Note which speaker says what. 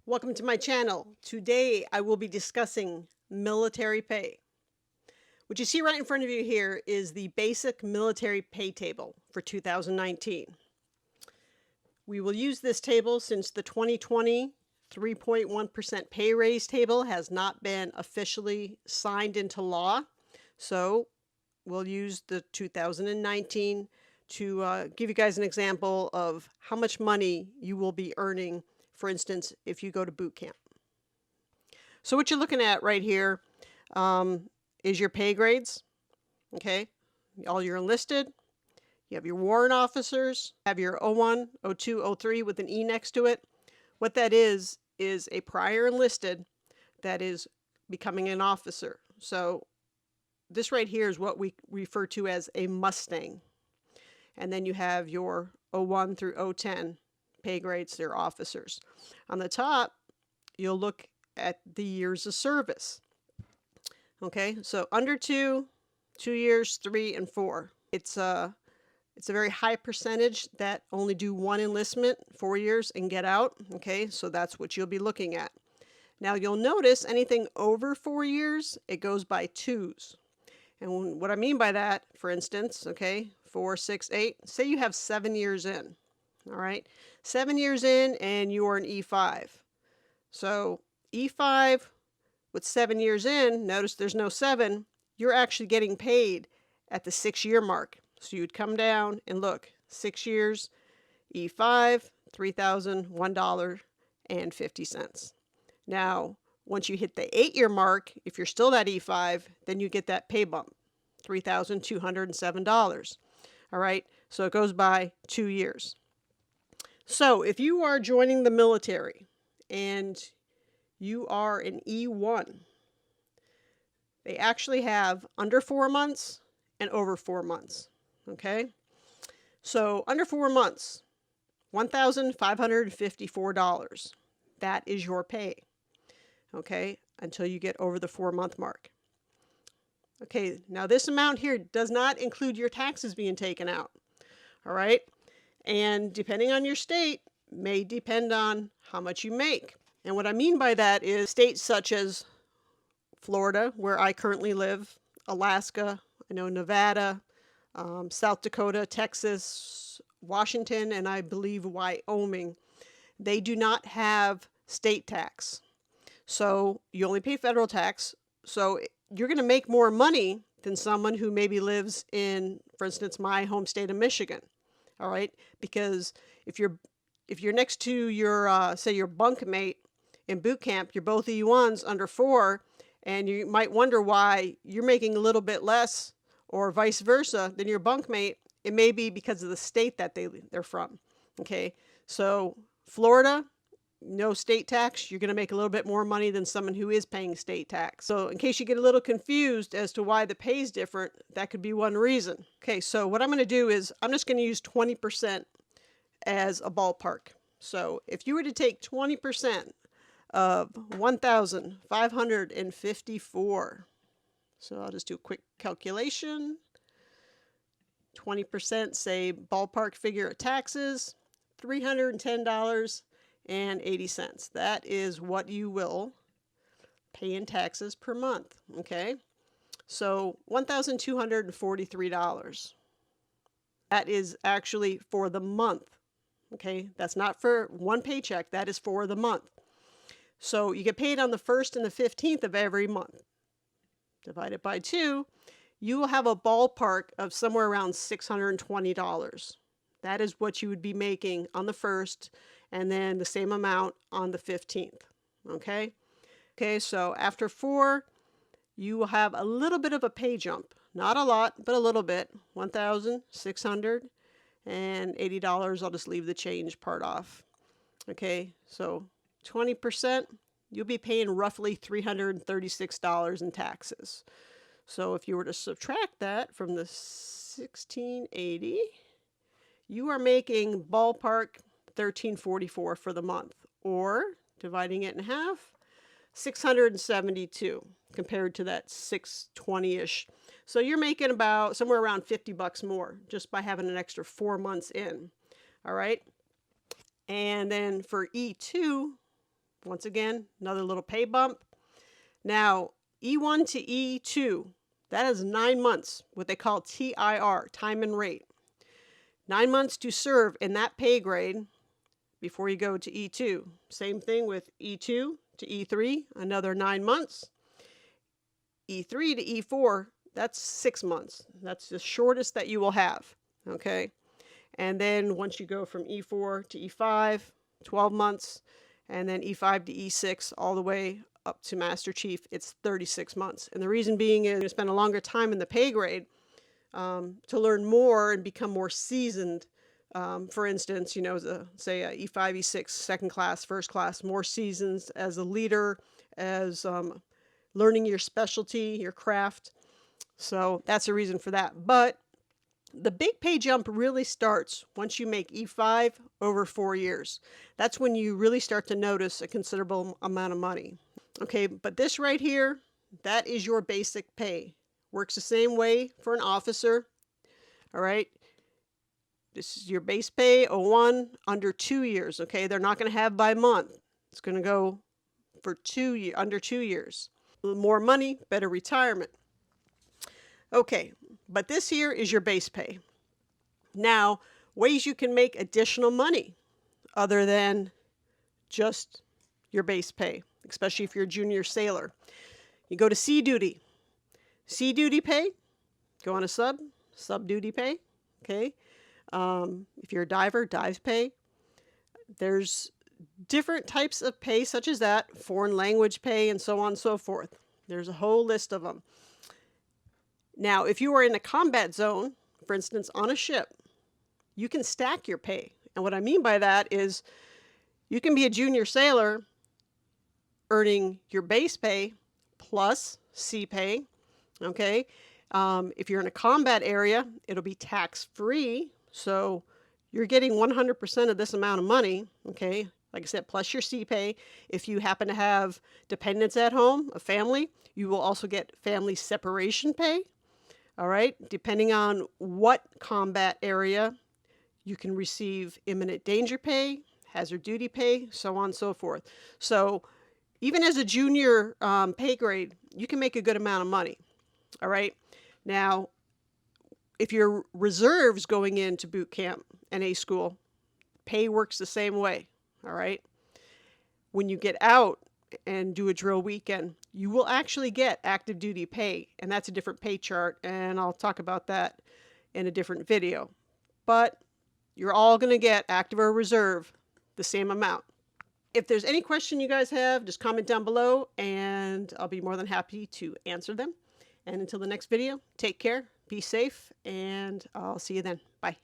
Speaker 1: Welcome to my channel. Today I will be discussing military pay. What you see right in front of you here is the basic military pay table for 2019. We will use this table since the 2020 3.1% pay raise table has not been officially signed into law. So we'll use the 2019 to give you guys an example of how much money you will be earning, for instance, if you go to boot camp. So what you're looking at right here is your pay grades, okay? All your enlisted, you have your warrant officers, have your O1, O2, O3 with an E next to it. What that is a prior enlisted that is becoming an officer. So this right here is what we refer to as a Mustang. And then you have your O1 through O10 pay grades, they're officers. On the top, you'll look at the years of service. Okay, so under 2 years, 3, and 4. It's a very high percentage that only do one enlistment, 4 years, and get out. Okay, so that's what you'll be looking at. Now you'll notice anything over 4 years, it goes by twos. And what I mean by that, for instance, okay, 4, 6, 8, say you have 7 years in. All right, 7 years in and you are an E5. So E5 with 7 years in, notice there's no 7, you're actually getting paid at the 6-year mark. So you'd come down and look, 6 years, E5, $3,001.50. Now, once you hit the 8-year mark, if you're still that E5, then you get that pay bump, $3,207. All right, so it goes by 2 years. So if you are joining the military and you are an E1, they actually have under 4 months and over 4 months. Okay, so under 4 months, $1,554. That is your pay. Okay, until you get over the 4-month mark. Okay, now this amount here does not include your taxes being taken out. All right, and depending on your state, may depend on how much you make. And what I mean by that is states such as Florida, where I currently live, Alaska, I know Nevada, South Dakota, Texas, Washington, and I believe Wyoming, they do not have state tax. So you only pay federal tax. So you're going to make more money than someone who maybe lives in, for instance, my home state of Michigan. All right, because if you're next to your say your bunkmate in boot camp, you're both E1s under 4, and you might wonder why you're making a little bit less or vice versa than your bunkmate. It may be because of the state that they're from. Okay, so Florida, no state tax, you're going to make a little bit more money than someone who is paying state tax. So in case you get a little confused as to why the pay is different, that could be one reason. Okay, so what I'm going to do is I'm just going to use 20% as a ballpark. So if you were to take 20% of 1,554, so I'll just do a quick calculation. 20%, say ballpark figure of taxes, $310.80. That is what you will pay in taxes per month. Okay, so $1,243. That is actually for the month. Okay, that's not for one paycheck, that is for the month. So you get paid on the 1st and the 15th of every month. Divided by 2, you will have a ballpark of somewhere around $620. That is what you would be making on the 1st, and then the same amount on the 15th. Okay? Okay, so after 4, you will have a little bit of a pay jump. Not a lot, but a little bit. $1,680. I'll just leave the change part off. Okay, so 20%, you'll be paying roughly $336 in taxes. So if you were to subtract that from the 1680, you are making ballpark $1344 for the month, or dividing it in half, $672 compared to that $620-ish. So you're making about somewhere around $50 more just by having an extra 4 months in. All right. And then for E2, Once again, another little pay bump. Now, E1 to E2, that is 9 months, what they call TIR, time and rate. 9 months to serve in that pay grade before you go to E2. Same thing with E2 to E3, another 9 months. E3 to E4, that's 6 months. That's the shortest that you will have, okay? And then once you go from E4 to E5, 12 months, and then E5 to E6, all the way up to Master Chief, it's 36 months. And the reason being is you spend a longer time in the pay grade to learn more and become more seasoned. For instance, you know, say a E5, E6, second class, first class, more seasons as a leader, as learning your specialty, your craft. So that's the reason for that. But the big pay jump really starts once you make E5 over 4 years. That's when you really start to notice a considerable amount of money. Okay, but this right here, that is your basic pay. Works the same way for an officer. All right. This is your base pay, 01, under 2 years. Okay, they're not going to have by month. It's going to go for under 2 years. A little more money, better retirement. Okay, but this here is your base pay. Now, ways you can make additional money other than just your base pay, especially if you're a junior sailor. You go to sea duty. Sea duty pay, go on a sub duty pay, okay? If you're a diver, dive pay. There's different types of pay such as that, foreign language pay, and so on and so forth. There's a whole list of them. Now, if you are in a combat zone, for instance, on a ship, you can stack your pay. And what I mean by that is you can be a junior sailor earning your base pay plus sea pay, okay? If you're in a combat area, it'll be tax-free. So you're getting 100% of this amount of money, okay? Like I said, plus your sea pay. If you happen to have dependents at home, a family, you will also get family separation pay. All right, depending on what combat area, you can receive imminent danger pay, hazard duty pay, so on and so forth. So even as a junior pay grade, you can make a good amount of money. All right, now if you're reserves going into boot camp and A school, pay works the same way. All right, when you get out and do a drill weekend, you will actually get active duty pay, and that's a different pay chart, and I'll talk about that in a different video. But you're all going to get active or reserve the same amount. If there's any question you guys have, just comment down below and I'll be more than happy to answer them. And until the next video, take care, be safe, and I'll see you then. Bye.